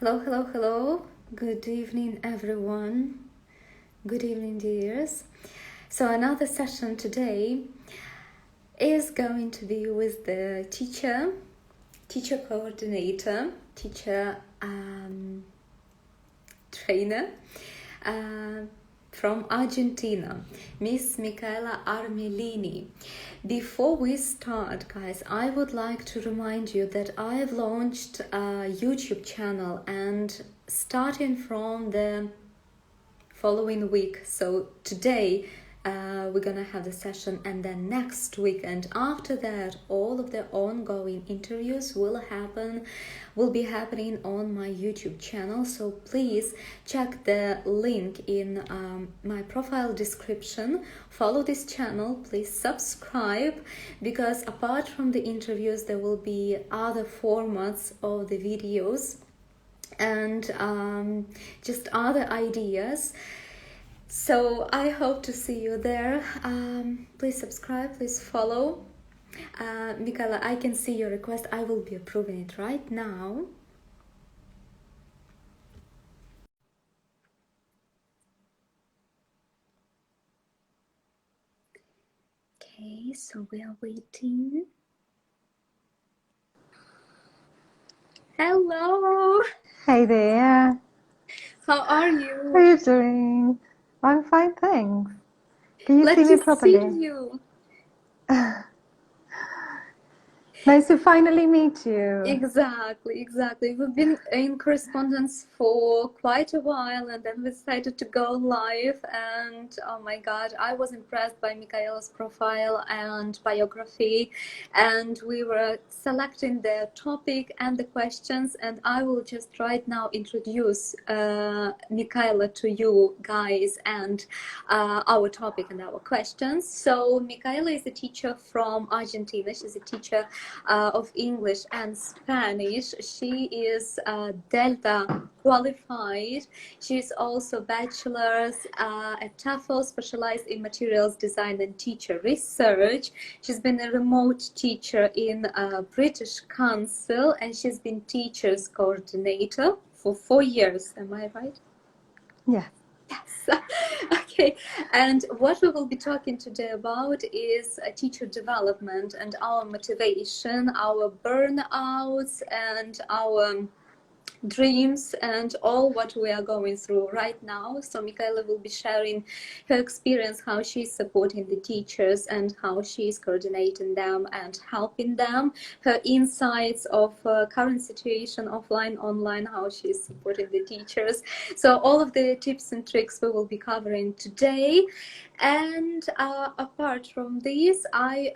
Hello, hello, hello. Good evening, everyone. Good evening, dears. So another session today is going to be with the teacher coordinator, teacher trainer from Argentina, Ms.Mikaela Armelini. Before we start, guys, I would like to remind you that I've launched a YouTube channel, and starting from the following week, so today we're gonna have the session, and then next week and after that all of the ongoing interviews will be happening on my YouTube channel. So please check the link in my profile description, follow this channel, please subscribe, because apart from the interviews there will be other formats of the videos and just other ideas. So I hope to see you there. Please subscribe, please follow. Mikaela, I can see your request. I will be approving it right now. Okay, so we are waiting. Hello! Hey there. How are you? How are you doing? I'm fine, thanks. Can you see me properly? See you. Nice to finally meet you. Exactly. We've been in correspondence for quite a while, and then we decided to go live, and oh my god, I was impressed by Mikaela's profile and biography, and we were selecting the topic and the questions, and I will just right now introduce Mikaela to you guys and our topic and our questions. So Mikaela is a teacher from Argentina. She's a teacher of English and Spanish. She is Delta qualified. She's also bachelor's at TEFL, specialized in materials design and teacher research. She's been a remote teacher in British Council, and she's been teachers coordinator for 4 years. Am I right? Yeah. Yes. Okay, and what we will be talking today about is teacher development and our motivation, our burnouts, and our dreams, and all what we are going through right now. So Mikaela will be sharing her experience, how she's supporting the teachers and how she's coordinating them and helping them, her insights of current situation, offline, online, how she's supporting the teachers. So all of the tips and tricks we will be covering today. And apart from this, I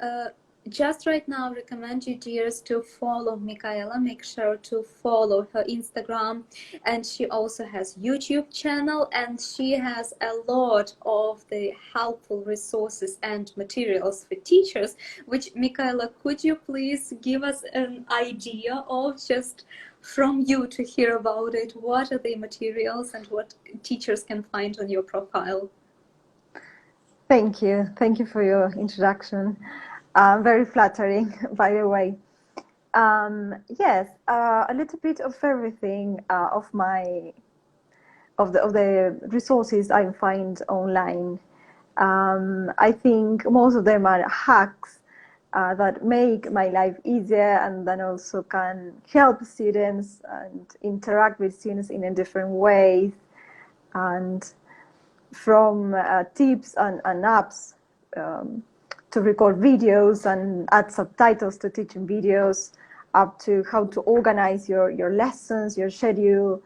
just right now recommend you, dears, to follow Mikaela. Make sure to follow her Instagram, and she also has YouTube channel, and she has a lot of the helpful resources and materials for teachers, which, Mikaela, could you please give us an idea of, just from you to hear about it? What are the materials and what teachers can find on your profile? Thank you for your introduction. Very flattering, by the way. Yes, a little bit of everything of the resources I find online. I think most of them are hacks that make my life easier, and then also can help students and interact with students in a different ways. And from tips and apps to record videos and add subtitles to teaching videos, up to how to organize your lessons, your schedule.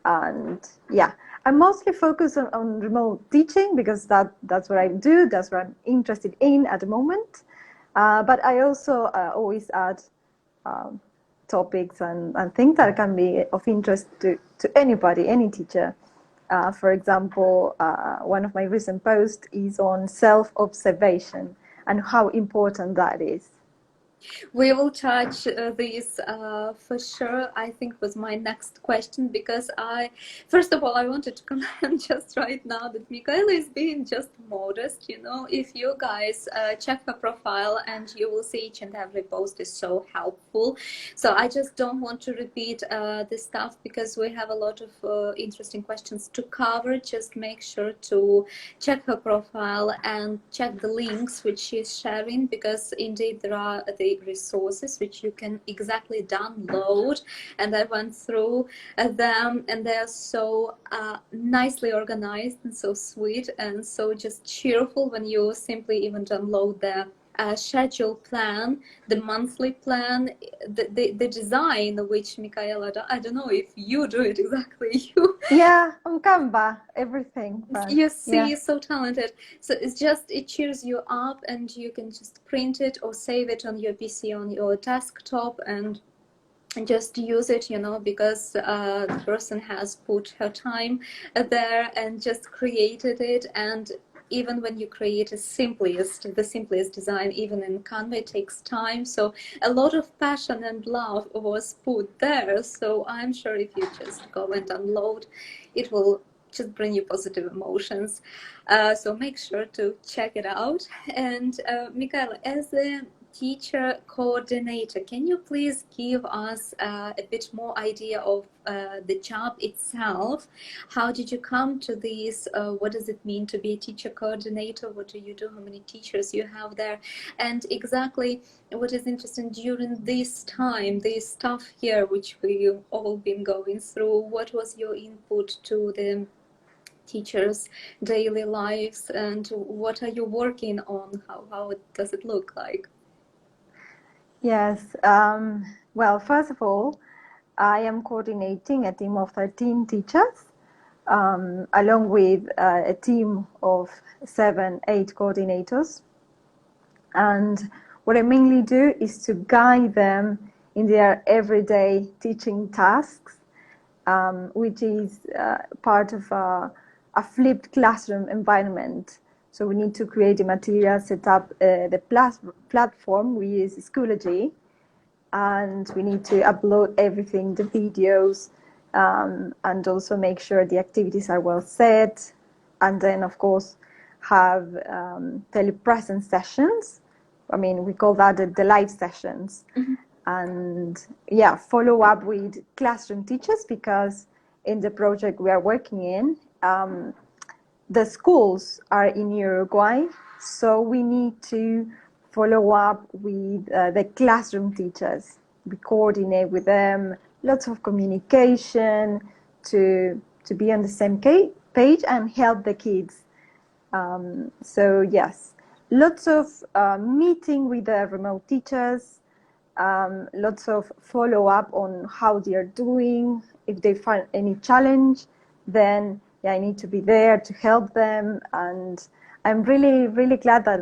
And yeah, I'm mostly focused on remote teaching, because that's what I do, that's what I'm interested in at the moment. But I also always add topics and things that can be of interest to anybody, any teacher. For example, one of my recent posts is on self-observation and how important that is. We will touch this for sure. I think was my next question, because first of all, I wanted to comment just right now that Mikaela is being just modest. You know, if you guys check her profile, and you will see each and every post is so helpful. So I just don't want to repeat this stuff, because we have a lot of interesting questions to cover. Just make sure to check her profile and check the links which she's sharing, because indeed there are the resources which you can exactly download, and I went through them, and they are so nicely organized and so sweet and so just cheerful when you simply even download the schedule plan, the monthly plan, the design which Mikaela, I don't know if you do it exactly. Yeah, on Canva, everything. But you see, yeah. so talented. So it's just, it cheers you up, and you can just print it or save it on your PC, on your desktop, and just use it, you know, because the person has put her time there and just created it. And even when you create the simplest design, even in Canva, it takes time. So a lot of passion and love was put there. So I'm sure if you just go and download, it will just bring you positive emotions. So make sure to check it out. And Mikaela, as a teacher coordinator, can you please give us a bit more idea of the job itself? How did you come to this? What does it mean to be a teacher coordinator? What do you do? How many teachers you have there? And exactly what is interesting during this time, this tough year which we've all been going through, what was your input to the teachers' daily lives, and what are you working on? How does it look like? Yes. Well, first of all, I am coordinating a team of 13 teachers, along with a team of 7, 8 coordinators. And what I mainly do is to guide them in their everyday teaching tasks, which is part of a flipped classroom environment. So we need to create the material, set up the platform. We use Schoology, and we need to upload everything, the videos, and also make sure the activities are well set. And then, of course, have telepresence sessions. I mean, we call that the live sessions. Mm-hmm. And yeah, follow up with classroom teachers, because in the project we are working in, the schools are in Uruguay, so we need to follow up with the classroom teachers. We coordinate with them, lots of communication to be on the same page and help the kids. So yes, lots of meeting with the remote teachers, lots of follow up on how they are doing. If they find any challenge, then yeah, I need to be there to help them. And I'm really, really glad that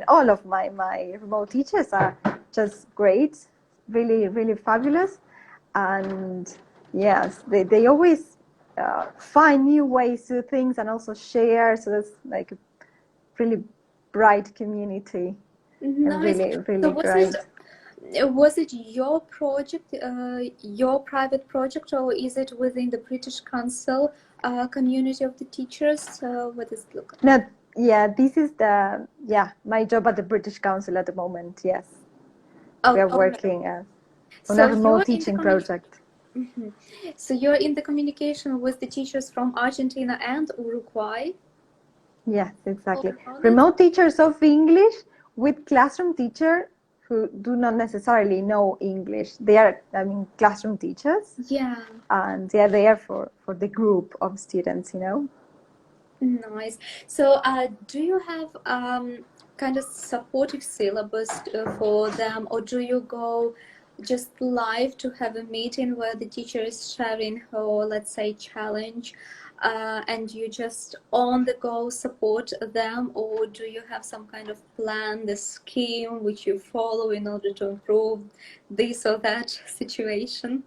all of my remote teachers are just great, really, really fabulous. And yes, they always find new ways to do things and also share. So that's like a really bright community. Nice. And really, really so great. Was it your project, your private project, or is it within the British Council community of the teachers? What does it look like? No, yeah, this is my job at the British Council at the moment. Yes, we are working on a remote teaching project. Mm-hmm. So you're in the communication with the teachers from Argentina and Uruguay? Yes, exactly. Remote teachers of English with classroom teacher who do not necessarily know English. They are, classroom teachers. Yeah. And they are there for the group of students, you know. Nice. So do you have kind of supportive syllabus for them, or do you go just live to have a meeting where the teacher is sharing her, let's say, challenge, and you just on the go support them, or do you have some kind of plan, the scheme which you follow in order to improve this or that situation?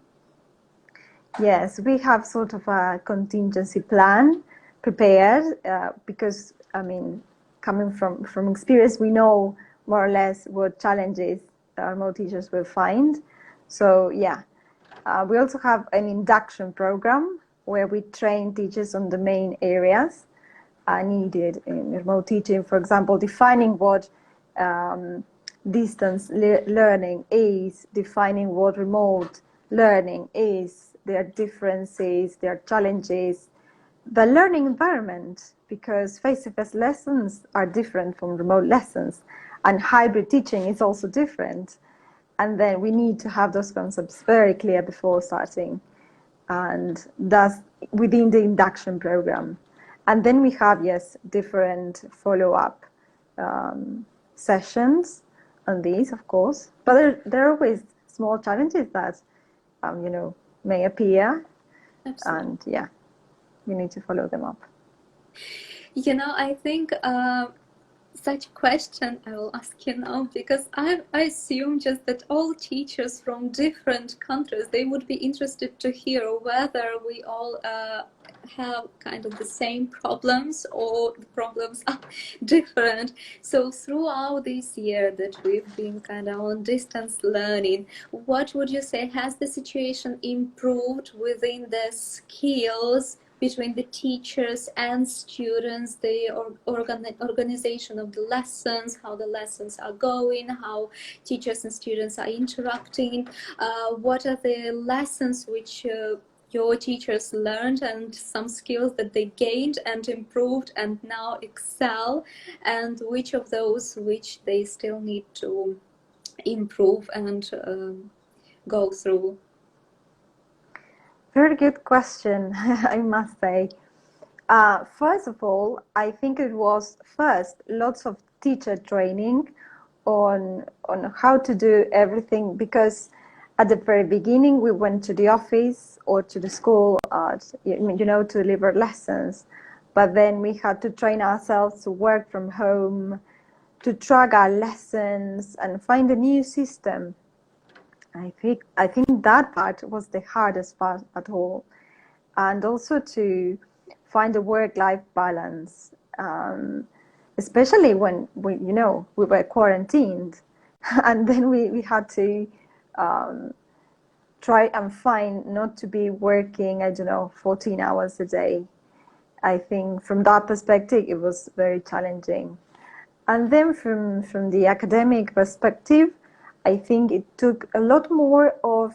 Yes, we have sort of a contingency plan prepared, because coming from experience, we know more or less what challenges remote teachers will find. So yeah, we also have an induction program where we train teachers on the main areas needed in remote teaching. For example, defining what distance learning is, defining what remote learning is, their differences, their challenges, the learning environment, because face-to-face lessons are different from remote lessons, and hybrid teaching is also different. And then we need to have those concepts very clear before starting, and that's within the induction program. And then we have, yes, different follow-up sessions on these, of course, but there are always small challenges that may appear. Absolutely. And yeah, you need to follow them up. I think such a question I will ask you now, because I assume just that all teachers from different countries, they would be interested to hear whether we all have kind of the same problems or the problems are different. So throughout this year that we've been kind of on distance learning, what would you say, has the situation improved within the skills between the teachers and students, the organization of the lessons, how the lessons are going, how teachers and students are interacting? What are the lessons which your teachers learned, and some skills that they gained and improved and now excel, and which of those which they still need to improve and go through? Very good question, I must say. First of all, I think it was first lots of teacher training on how to do everything, because at the very beginning we went to the office or to the school to deliver lessons, but then we had to train ourselves to work from home, to track our lessons and find a new system. I think that part was the hardest part at all, and also to find a work-life balance, especially when we were quarantined, and then we had to try and find not to be working 14 hours a day. I think from that perspective it was very challenging. And then from the academic perspective, I think it took a lot more of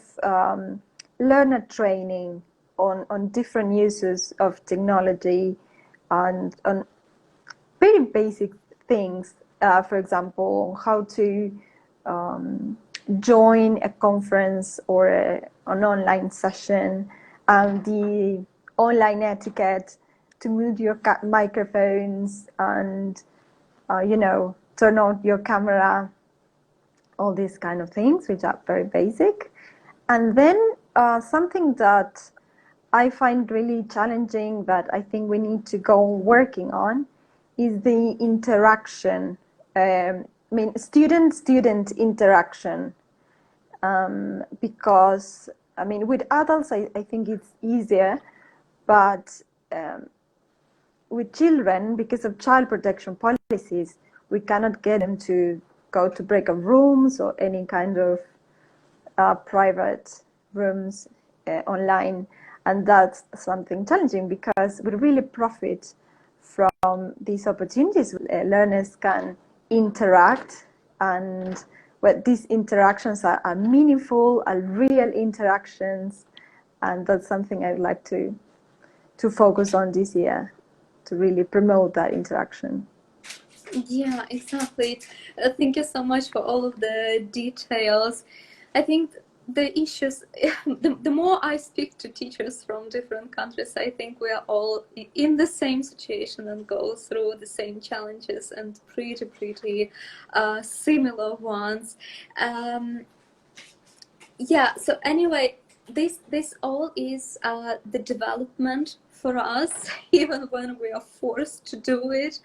learner training on different uses of technology and on very basic things. For example, how to join a conference or an online session, and the online etiquette, to mute your microphones and turn on your camera, all these kind of things, which are very basic. And then something that I find really challenging, that I think we need to go working on, is the interaction. Student-student interaction. Because, with adults, I think it's easier, but with children, because of child protection policies, we cannot get them to go to breakout rooms or any kind of private rooms online. And that's something challenging, because we really profit from these opportunities. Learners can interact, and these interactions are meaningful, are real interactions, and that's something I'd like to focus on this year, to really promote that interaction. Yeah, exactly. Thank you so much for all of the details. I think the issues, the more I speak to teachers from different countries, I think we are all in the same situation and go through the same challenges, and pretty similar ones. Yeah, so anyway, this all is the development for us, even when we are forced to do it,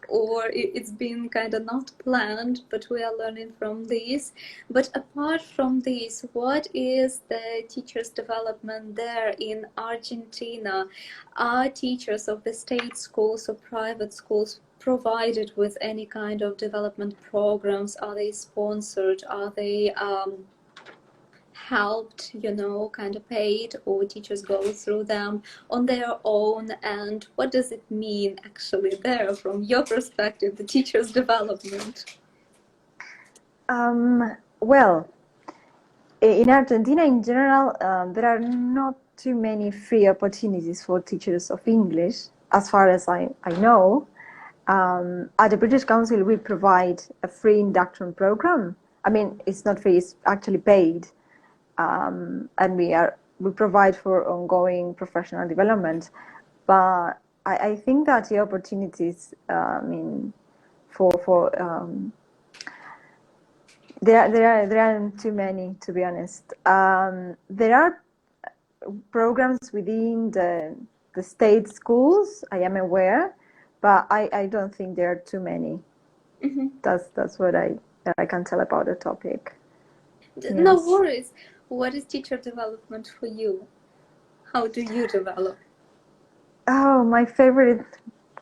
or it's been kind of not planned, but we are learning from this. But apart from this, what is the teachers' development there in Argentina? Are teachers of the state schools or private schools provided with any kind of development programs? Are they sponsored? Are they helped, kind of paid, or teachers go through them on their own? And what does it mean actually there from your perspective, the teacher's development? Well, in Argentina in general, there are not too many free opportunities for teachers of English, as far as I know. At the British Council, we provide a free induction program. I mean, it's not free, it's actually paid. And we provide for ongoing professional development. But I think that the opportunities, there aren't too many, to be honest. There are programs within the state schools, I am aware, but I don't think there are too many. Mm-hmm. That's what I can tell about the topic. No worries. What is teacher development for you? How do you develop? Oh, my favorite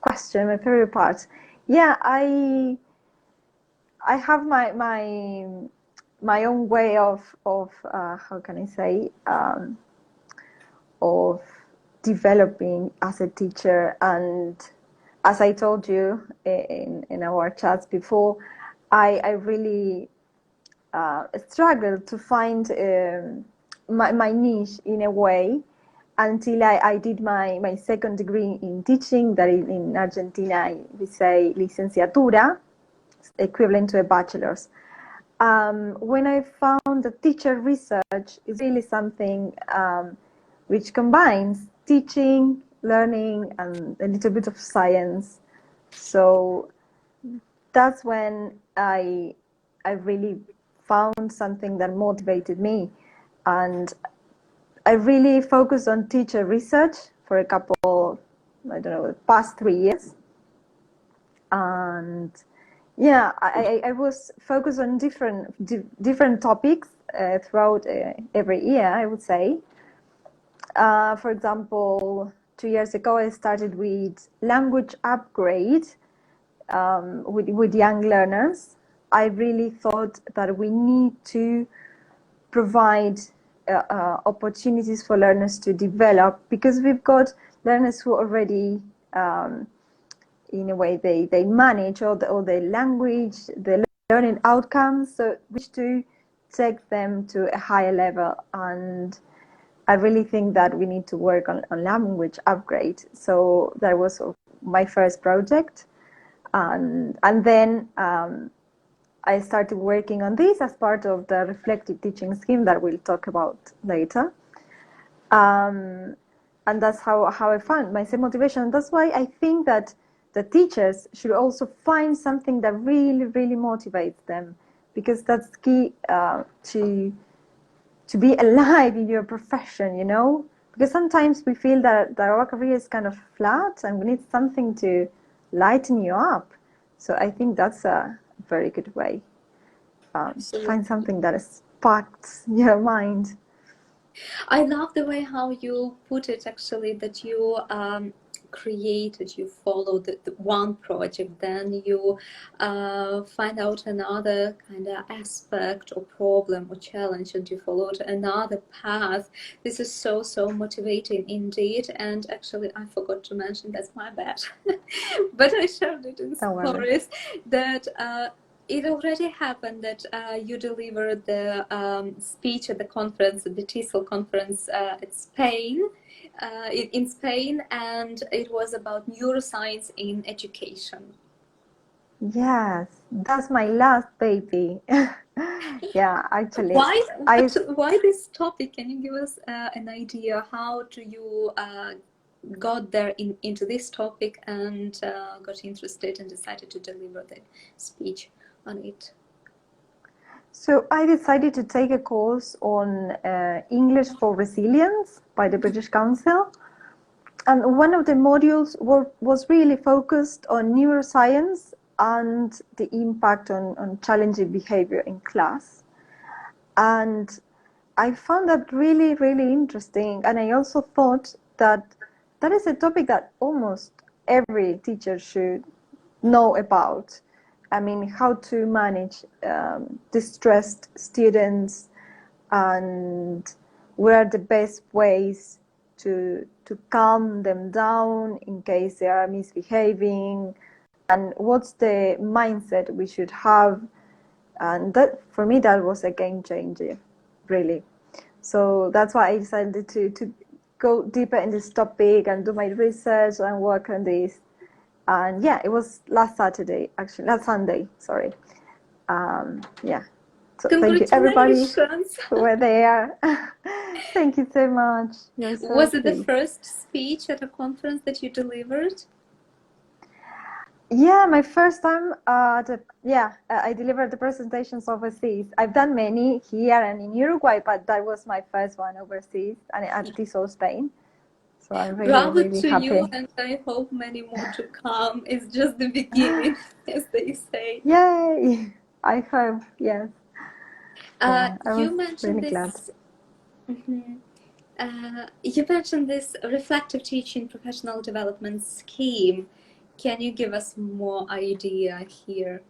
question, my favorite part. Yeah, I have my own way of how can I say, of developing as a teacher. And as I told you in our chats before, I really struggled to find my niche in a way until I did my second degree in teaching, that in Argentina we say licenciatura, equivalent to a bachelor's. When I found that teacher research is really something which combines teaching, learning, and a little bit of science. So that's when I really found something that motivated me. And I really focused on teacher research for a couple, past 3 years. And yeah, I was focused on different topics throughout every year, I would say. For example, 2 years ago, I started with language upgrade with young learners. I really thought that we need to provide opportunities for learners to develop, because we've got learners who already in a way they manage all the language, the learning outcomes, so wish to take them to a higher level. And I really think that we need to work on language upgrade. So that was my first project, and then I started working on this as part of the reflective teaching scheme that we'll talk about later. And that's how I found my same motivation. That's why I think that the teachers should also find something that really, really motivates them, because that's key to be alive in your profession, because sometimes we feel that our career is kind of flat and we need something to lighten you up. So I think that's a very good way. Find something that sparks your mind. I love the way how you put it, actually, that you you follow the one project, then you find out another kind of aspect or problem or challenge, and you followed another path. This is so motivating indeed. And actually, I forgot to mention, that's my bad, but I shared it in stories that it already happened that you delivered the speech at the conference, the TESOL conference at Spain, in Spain, and it was about neuroscience in education. Yes, that's my last baby. Yeah, actually. Why this topic? Can you give us an idea? How do you got there into this topic and got interested and decided to deliver the speech on it? So I decided to take a course on English for Resilience by the British Council. And one of the modules was really focused on neuroscience and the impact on challenging behavior in class. And I found that really, really interesting. And I also thought that is a topic that almost every teacher should know about. I mean, how to manage distressed students, and what are the best ways to calm them down in case they are misbehaving, and what's the mindset we should have. And that, for me, that was a game changer, really. So that's why I decided to go deeper in this topic and do my research and work on this. And yeah, it was last Sunday, sorry. Yeah. So thank you, everybody Congratulations! who were there. Thank you so much. You're so Was it the sweet. first speech at a conference that you delivered? Yeah, my first time. I delivered the presentations overseas. I've done many here and in Uruguay, but that was my first one overseas and at TESOL, Spain. So I'm really, Bravo really to you, happy. and I hope many more to come. It's just the beginning, as they say. Yay! I hope, yes. Yeah, I was You mentioned really glad. this. You mentioned this reflective teaching professional development scheme. Can you give us more idea here?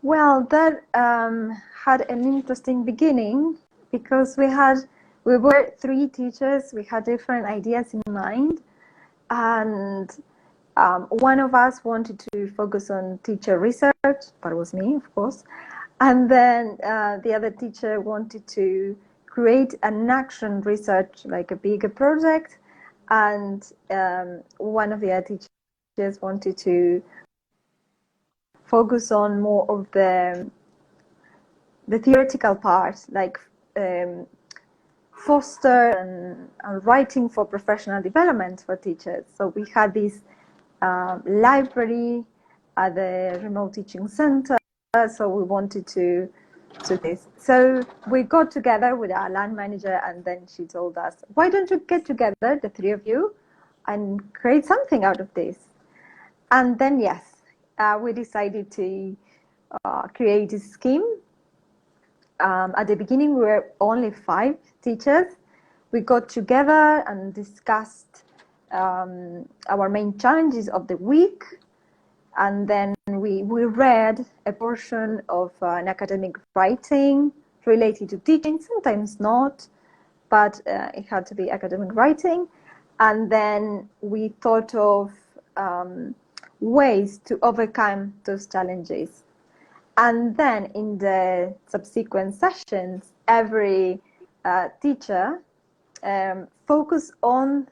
Well, that had an interesting beginning because we were three teachers. We had different ideas in mind, and one of us wanted to focus on teacher research. That was me, of course. And then the other teacher wanted to create an action research, like a bigger project. And one of the other teachers wanted to focus on more of the theoretical part, like foster and writing for professional development for teachers. So we had this library at the remote teaching center. So we wanted to this. So we got together with our land manager, and then she told us, why don't you get together, the three of you, and create something out of this? And then, yes, we decided to create a scheme. At the beginning, we were only 5 teachers. We got together and discussed our main challenges of the week. And then we read a portion of an academic writing related to teaching, sometimes not, but it had to be academic writing. And then we thought of ways to overcome those challenges. And then in the subsequent sessions, every teacher focused on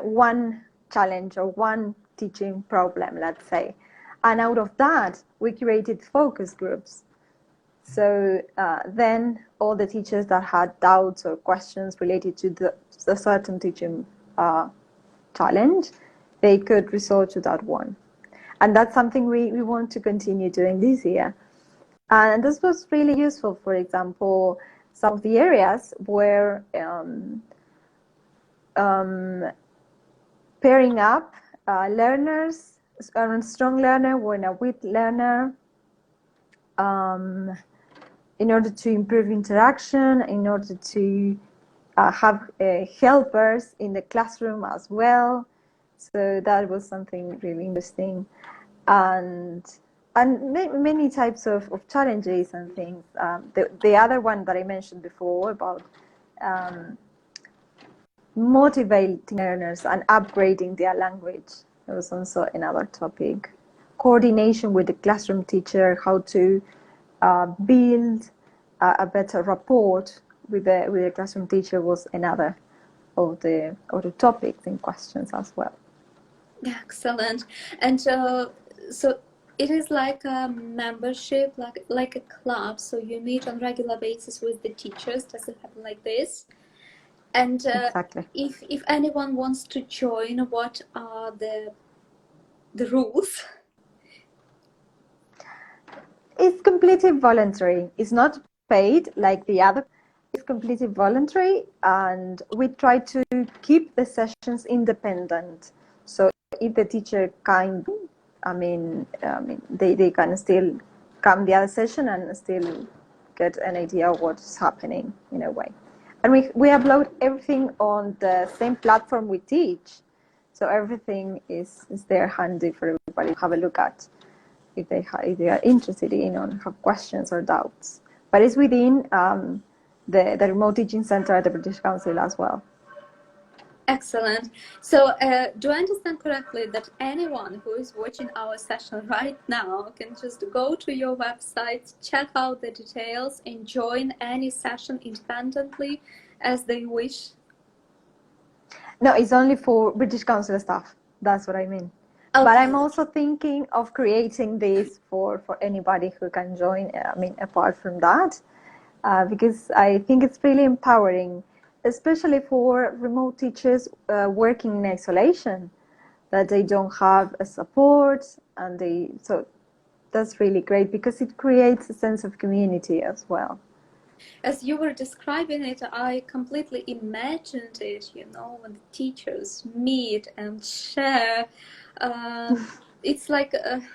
one challenge or one teaching problem, let's say. And out of that, we created focus groups. So then all the teachers that had doubts or questions related to the certain teaching challenge, they could resort to that one. And that's something we want to continue doing this year. And this was really useful. For example, some of the areas where pairing up learners, a strong learner with a weak learner, in order to improve interaction, in order to have helpers in the classroom as well. So that was something really interesting. And many types of challenges and things. The other one that I mentioned before about motivating learners and upgrading their language, that was also another topic. Coordination with the classroom teacher, how to build a better rapport with the classroom teacher was another of the topics and questions as well. Excellent. And so it is like a membership, like a club. So you meet on regular basis with the teachers. Does it happen like this? And exactly. If anyone wants to join, what are the rules? It's completely voluntary. It's not paid like the other. It's completely voluntary, and we try to keep the sessions independent. So if the teacher can, they can still come the other session and still get an idea of what's happening in a way. And we upload everything on the same platform we teach. So everything is there handy for everybody to have a look at if they are interested in or have questions or doubts. But it's within the Remote Teaching Center at the British Council as well. Excellent. So do I understand correctly that anyone who is watching our session right now can just go to your website, check out the details, and join any session independently as they wish? No, it's only for British Council staff. That's what I mean. Okay. But I'm also thinking of creating this for anybody who can join, apart from that, because I think it's really empowering, especially for remote teachers working in isolation, that they don't have a support, and so that's really great because it creates a sense of community as well. As you were describing it, I completely imagined it, when the teachers meet and share. It's like,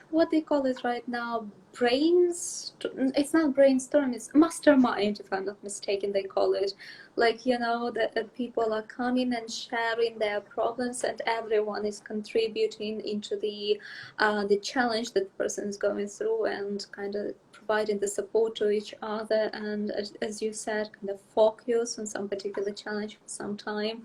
what they call it right now, it's not brainstorm, it's mastermind, if I'm not mistaken, they call it. Like, the people are coming and sharing their problems, and everyone is contributing into the challenge that the person is going through, and kind of providing the support to each other, and as you said, kind of focus on some particular challenge for some time.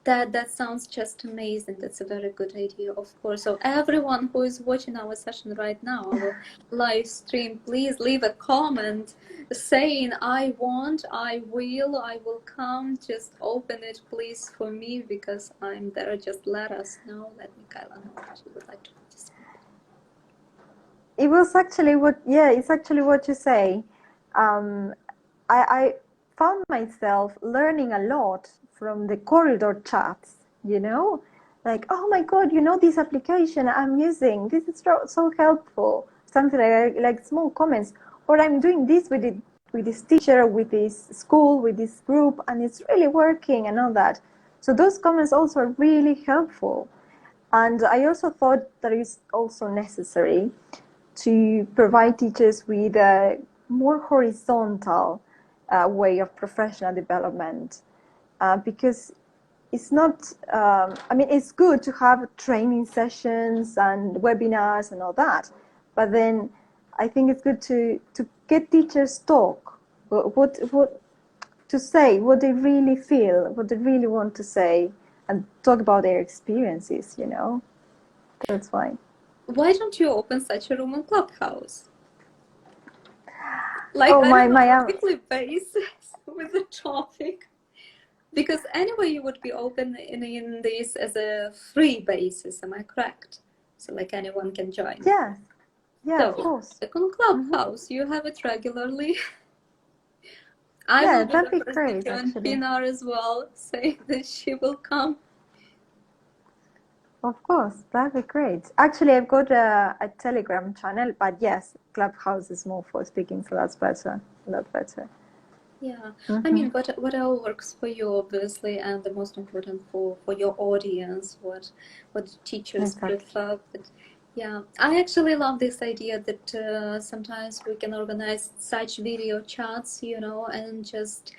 That sounds just amazing. That's a very good idea, of course. So everyone who is watching our session right now, our live stream, please leave a comment saying, I want, I will come. Just open it, please, for me, because I'm there. Just let us know. Let Mikaela know that you would like to participate. It was actually it's actually what you say. I found myself learning a lot from the corridor chats, like, oh my God, this application I'm using, this is so helpful, something like small comments, or I'm doing this with this teacher, with this school, with this group, and it's really working and all that. So those comments also are really helpful. And I also thought that it's also necessary to provide teachers with a more horizontal way of professional development, because it's not, it's good to have training sessions and webinars and all that, but then I think it's good to get teachers talk, what to say, what they really feel, what they really want to say, and talk about their experiences, That's why. Why don't you open such a room on Clubhouse? Like, on a weekly basis with the topic. Because anyway, you would be open in this as a free basis, am I correct? So like anyone can join. Yeah, so, of course. Like on Clubhouse, you have it regularly. I will be that'd the be first great, to join actually. Pinar as well, saying that she will come. Of course, that'd be great. Actually, I've got a Telegram channel, but yes, Clubhouse is more for speaking, so that's better, a lot better. Yeah, I mean, whatever works for you, obviously, and the most important for your audience, what teachers prefer. But yeah, I actually love this idea that sometimes we can organize such video chats, and just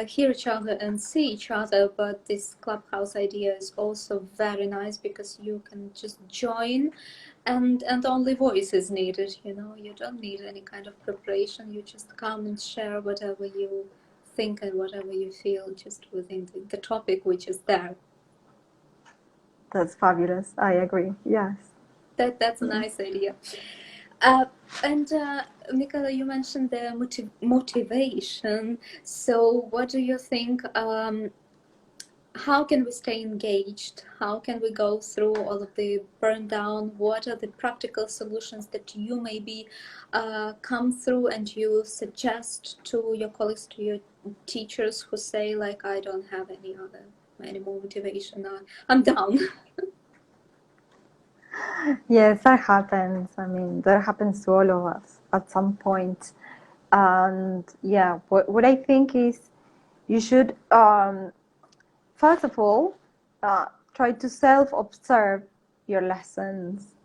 hear each other and see each other. But this Clubhouse idea is also very nice because you can just join, and only voice is needed. You don't need any kind of preparation. You just come and share whatever you think and whatever you feel just within the topic which is there. That's fabulous. I agree. Yes. That's a nice idea. And Mikaela, you mentioned the motivation. So what do you think? How can we stay engaged? How can we go through all of the burn down? What are the practical solutions that you maybe come through and you suggest to your colleagues, to your teachers who say, like, I don't have any more motivation, I'm down? Yes, that happens. That happens to all of us at some point. And yeah, what I think is you should, first of all, try to self-observe your lessons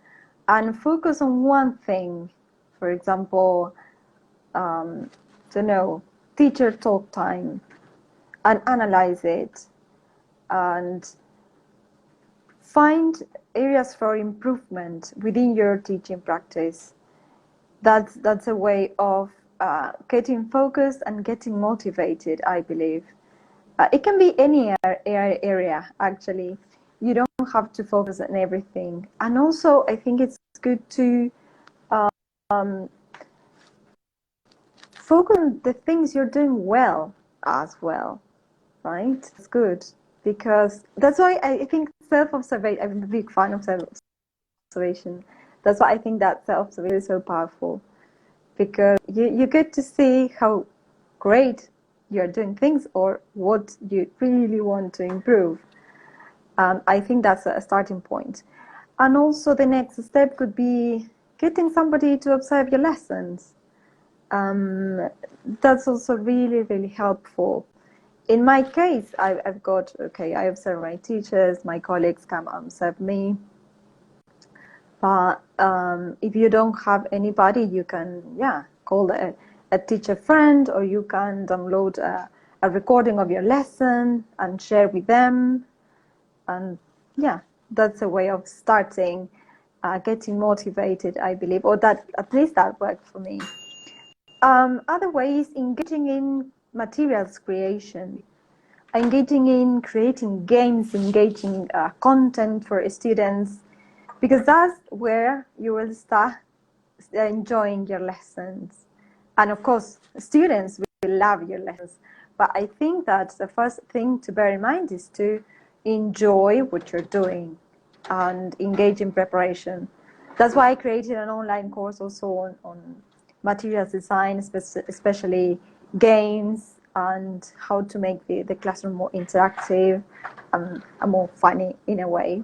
and focus on one thing. For example, teacher talk time, and analyze it, and find areas for improvement within your teaching practice. That's a way of getting focused and getting motivated, I believe. It can be any area, actually. You don't have to focus on everything. And also, I think it's good to focus on the things you're doing well as well, right? It's good, because that's why I think self-observation, I'm a big fan of self-observation. That's why I think that self-observation is so powerful, because you get to see how great you're doing things or what you really want to improve. I think that's a starting point. And also the next step could be getting somebody to observe your lessons. That's also really, really helpful. In my case, I observe my teachers, my colleagues come observe me. But if you don't have anybody, you can, call a teacher friend, or you can download a recording of your lesson and share with them. And that's a way of starting, getting motivated, I believe, or that at least that worked for me. Other ways, engaging in materials creation, engaging in creating games, engaging content for students, because that's where you will start enjoying your lessons. And of course, students will love your lessons. But I think that the first thing to bear in mind is to enjoy what you're doing and engage in preparation. That's why I created an online course also on materials design, especially games, and how to make the classroom more interactive and more funny in a way.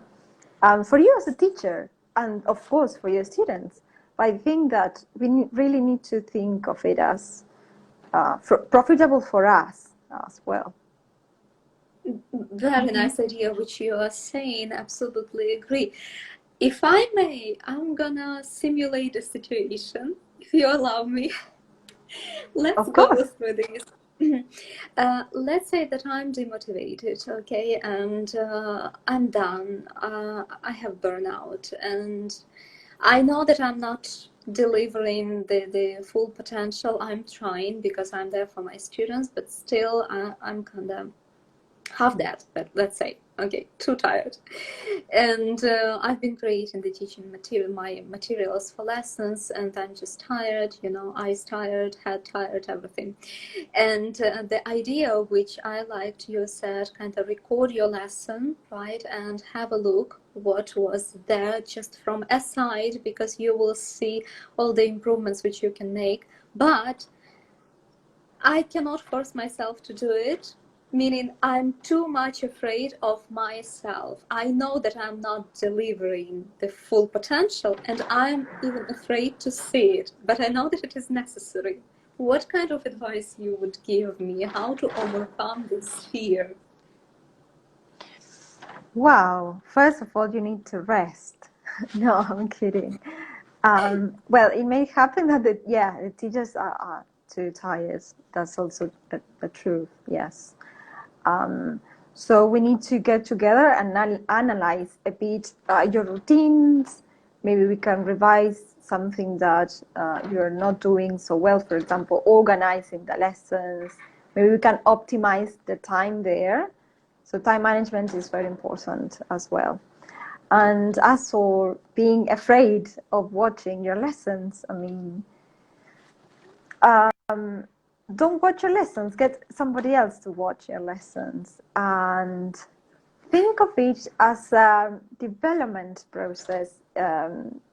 For you as a teacher, and of course for your students, but I think that we really need to think of it as profitable for us as well. Very nice idea which you are saying. Absolutely agree. If I may, I'm gonna simulate a situation, if you allow me. Let's go through this. Let's say that I'm demotivated, okay, and I'm done. I have burnout, and I know that I'm not delivering the full potential. I'm trying because I'm there for my students, but still I'm kind of half that, but let's say, okay, too tired. And I've been creating the teaching material, my materials for lessons, and I'm just tired, eyes tired, head tired, everything. And the idea which I liked, you said, kind of record your lesson, right, and have a look what was there just from a side, because you will see all the improvements which you can make. But I cannot force myself to do it, meaning I'm too much afraid of myself. I know that I'm not delivering the full potential, and I'm even afraid to see it, but I know that it is necessary. What kind of advice you would give me? How to overcome this fear? Wow, first of all, you need to rest. No, I'm kidding. Well, it may happen that the teachers are too tired. That's also the truth, yes. So we need to get together and analyze a bit your routines. Maybe we can revise something that you're not doing so well, for example, organizing the lessons. Maybe we can optimize the time there. So time management is very important as well. And as for being afraid of watching your lessons, I mean, don't watch your lessons, get somebody else to watch your lessons, and think of it as a development process.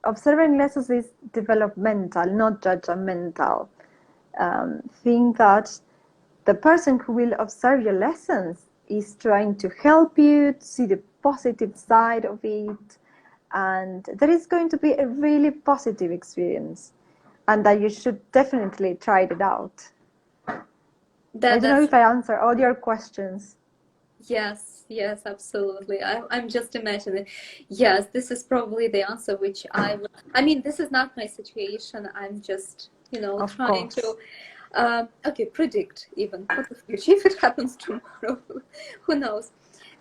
Observing lessons is developmental, not judgmental. Think that the person who will observe your lessons is trying to help you to see the positive side of it, and there is going to be a really positive experience, and that you should definitely try it out. I don't know if I answer all your questions. Yes, absolutely. I'm just imagining. Yes, this is probably the answer which I mean, this is not my situation. I'm just, trying to predict even for the future if it happens tomorrow. Who knows?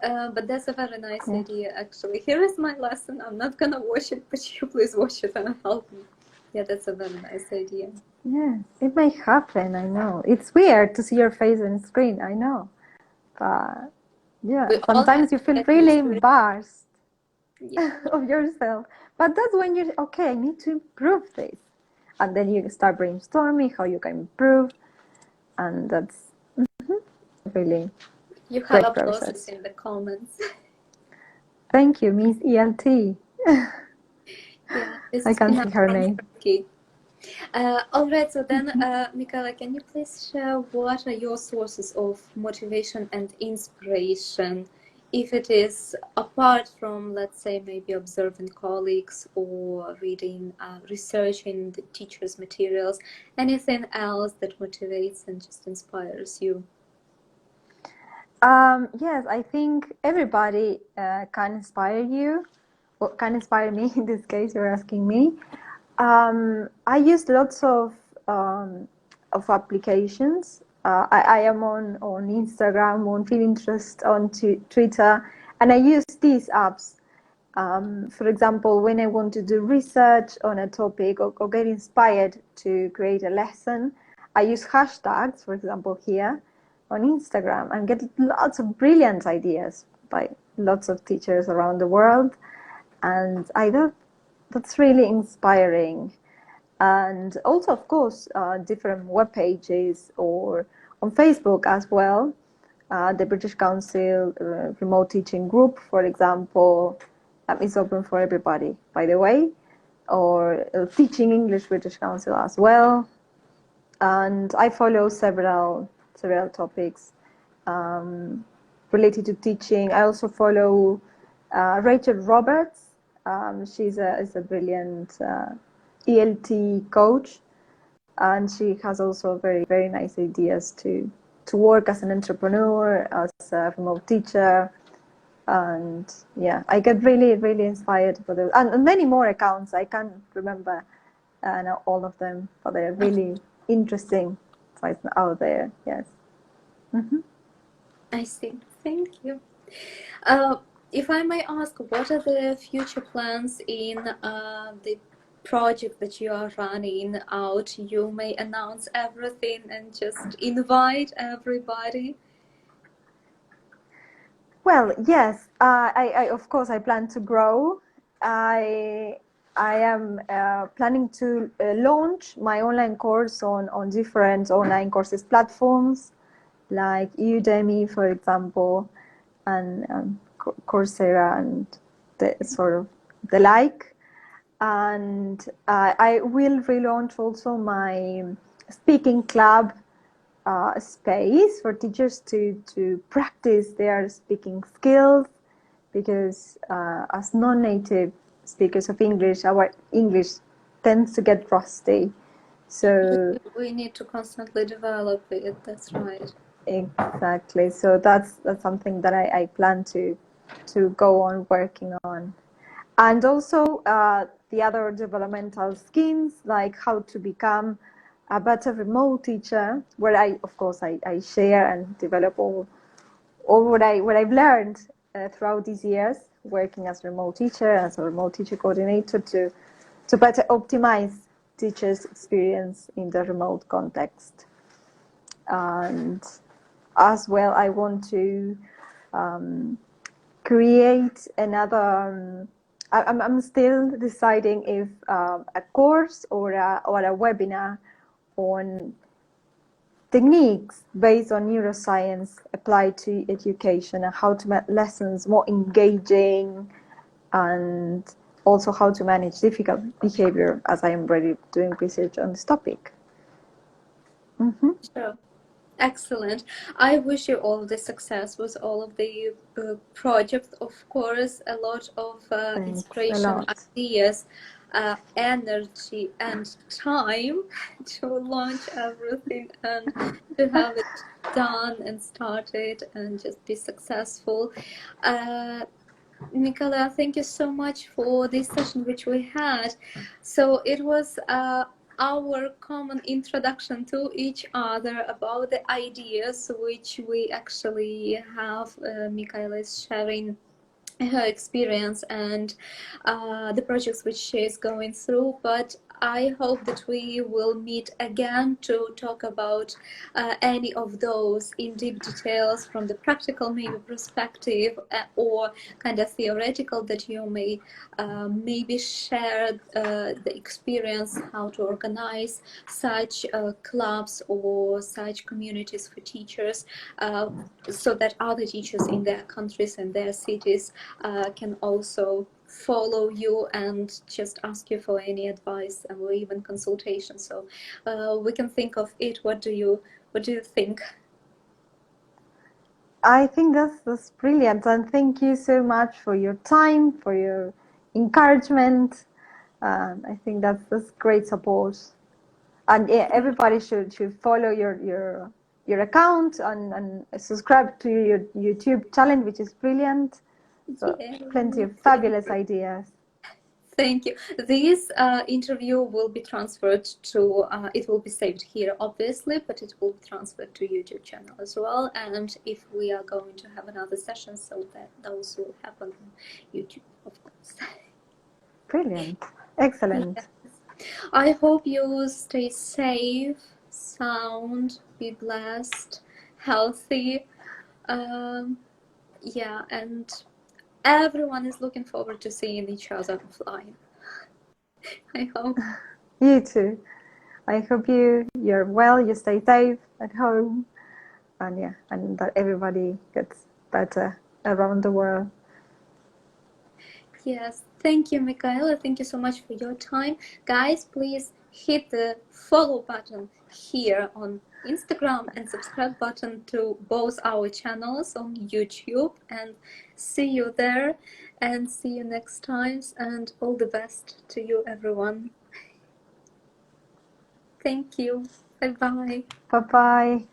But that's a very nice idea, actually. Here is my lesson. I'm not gonna watch it, but you please watch it and help me. Yeah, that's a very nice idea. Yeah, it may happen, I know. It's weird to see your face on screen, I know. But yeah, We all sometimes have you to feel get really used to it. embarrassed Yeah. of yourself. But that's when you're, okay, I need to improve this. And then you start brainstorming how you can improve. And that's really You have great applauses process. in the comments. Thank you, Miss ELT. Yeah, this I is can't Pina see her from name. Turkey. All right, so then, Mikaela, can you please share what are your sources of motivation and inspiration? If it is apart from, let's say, maybe observing colleagues or reading, researching the teacher's materials, anything else that motivates and just inspires you? Yes, I think everybody can inspire you, or can inspire me. In this case, you're asking me. I use lots of applications. I am on Instagram, on Pinterest, on Twitter, and I use these apps. For example, when I want to do research on a topic or get inspired to create a lesson, I use hashtags, for example, here on Instagram, and get lots of brilliant ideas by lots of teachers around the world. And I thought that's really inspiring. And also, of course, different web pages or on Facebook as well. The British Council Remote Teaching Group, for example, is open for everybody, by the way, or Teaching English British Council as well. And I follow several topics related to teaching. I also follow Rachel Roberts. She's is a brilliant ELT coach, and she has also very nice ideas to work as an entrepreneur, as a remote teacher. And yeah, I get really inspired for those, and many more accounts. I can't remember now all of them, but they're really interesting sites out there. Yes. I see. Thank you. If I may ask, what are the future plans in the project that you are running out? You may announce everything and just invite everybody. Well, yes. I of course I plan to grow. I am planning to launch my online course on different online courses platforms like Udemy, for example, and Coursera and the sort of the like. And I will relaunch also my speaking club space for teachers to practice their speaking skills, because as non-native speakers of English, our English tends to get rusty. So We need to constantly develop it. That's right. exactly. So that's something that I plan to go on working on. And also the other developmental schemes, like how to become a better remote teacher, where of course I share and develop all what I've learned throughout these years working as a remote teacher, as a remote teacher coordinator, to better optimize teachers' experience in the remote context. And as well, I want to create another. I'm still deciding if a course or a webinar on techniques based on neuroscience applied to education, and how to make lessons more engaging, and also how to manage difficult behavior, as I am already doing research on this topic. Sure. Excellent. I wish you all the success with all of the projects. Of course, a lot of inspiration, ideas, energy, and time to launch everything and to have it done and started and just be successful. Mikaela, thank you so much for this session which we had. So it was our common introduction to each other, about the ideas which we actually have. Mikaela is sharing her experience and the projects which she is going through, but I hope that we will meet again to talk about any of those in deep details from the practical maybe perspective or kind of theoretical, that you may maybe share the experience how to organize such clubs or such communities for teachers, so that other teachers in their countries and their cities can also follow you and just ask you for any advice or even consultation. So we can think of it. What do you think? I think that's brilliant, and thank you so much for your time, for your encouragement. I think that's great support, and yeah, everybody should follow your account and subscribe to your YouTube channel, which is brilliant. So Yeah, plenty of fabulous ideas. thank you. This interview will be transferred to, it will be saved here, obviously, but it will be transferred to YouTube channel as well. And if we are going to have another session, so that those will happen on YouTube, of course. Brilliant. Excellent. Yes. I hope you stay safe, sound, be blessed, healthy. Yeah, and everyone is looking forward to seeing each other offline. I hope. You too. I hope you're well, you stay safe at home, and yeah, and that everybody gets better around the world. Yes, thank you, Mikaela. Thank you so much for your time. Guys, please hit the follow button here on Instagram and subscribe button to both our channels on YouTube, and see you there and see you next time, and all the best to you, everyone. Thank you. Bye-bye. Bye bye.